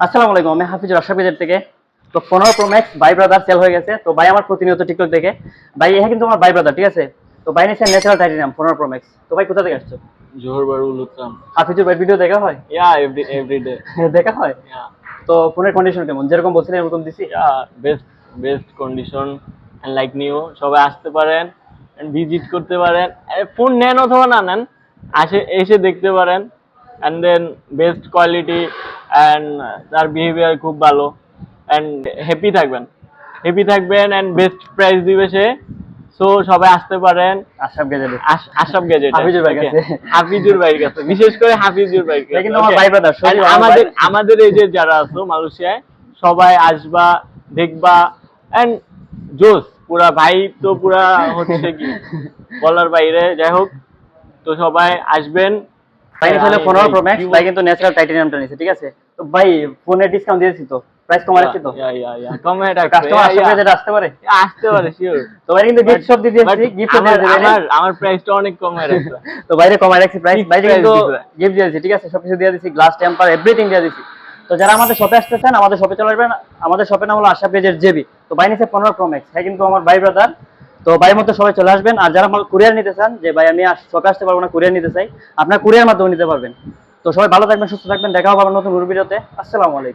আসসালামু আলাইকুম, আমি হাফিজুর আশরাফ গেজেট থেকে। তো 15 pro max by brother sell হয়ে গেছে। তো ভাই আমার প্রতিনিয়ত টিকটক দেখে, ভাই হ্যাঁ কিন্তু আমার বাই ব্রাদার, ঠিক আছে। তো ভাই নিচ্ছে ন্যাচারাল টাইটেনিয়াম 15 প্রো ম্যাক্স। তো ভাই কোথা থেকে আসছো? Johor Bahru Luthram. হাফিজুর ভাই ভিডিও দেখা হয়? Yeah, every day. দেখা হয়। Yeah, তো ফোনের কন্ডিশন কেমন, যেরকম বলছিলেন এরকম দিছি? yeah, best condition and like new. সবাই আসতে পারেন and visit করতে পারেন। ফোন নেন অথবা না নেন, এসে দেখতে পারেন। And then best quality and তার behavior খুব ভালো and happy থাকবেন and best price দিবে সে। সো সবাই আসতে পারেন আশরাফ গেজেটে। আশরাফ গ্যাজেট হাফিজুর ভাইয়ের কাছে। হাফিজুর ভাইয়ের কাছে, বিশেষ করে হাফিজুর ভাইয়ের ভাই কাছে। কিন্তু আমার Okay? বাই ব্রাদার, And আমাদের এই যে যারা আছো মালয়েশিয়ায়, সবাই আসবা, দেখবা এন্ড জোস পুরা ভাই তো পুরা হচ্ছে কি বলার বাইরে। যাই হোক, তো সবাই আসবেন। ভাই নিচ্ছে 15 প্রো ম্যাক্স, ভাই কিন্তু ন্যাচারাল টাইটেনিয়ামটা নিছে, ঠিক আছে। তো ভাই ফোনে ডিসকাউন্ট দিয়েছি, তো প্রাইস কমাই রাখছি তো। কমে কাস্টমার আশরাফ গেজেট আসতে পারে। আসতে পারে শিওর। তো ভাই কিন্তু গিফট সব দিয়ে দিয়েছি, গিফট দিয়ে দিয়েছি। আমার প্রাইসটা অনেক কমে রাখছে। তো বাইরে কমাই রাখছি প্রাইস, Fixed বাইরে কিন্তু price দিছে। গিফট দিয়েছি, ঠিক আছে, সবকিছু দিয়ে দিয়েছি, গ্লাস টেম্পার এভরিথিং দিয়ে দিয়েছি। তো যারা আমাদের শপে আসতে চান, আমাদের শপে চলে আসবেন। আমাদের শপের নাম হলো আশরাফ গেজেট জেবি। তো ভাই নিচ্ছে 15 প্রো ম্যাক্স, হ্যাঁ কিন্তু আমার ভাই ব্রাদার। তো ভাইয়ের মতো সবাই চলে আসবেন। আর যারা কুরিয়ার নিতে চান, যে ভাই আমি শপে আসতে পারবো না, কুরিয়ার নিতে চাই, আপনার কুরিয়ার মাধ্যমে নিতে পারবেন। তো সবাই ভালো থাকবেন, সুস্থ থাকবেন, দেখা হবে আবার নতুন ভিডিওতে। আসসালামু আলাইকুম।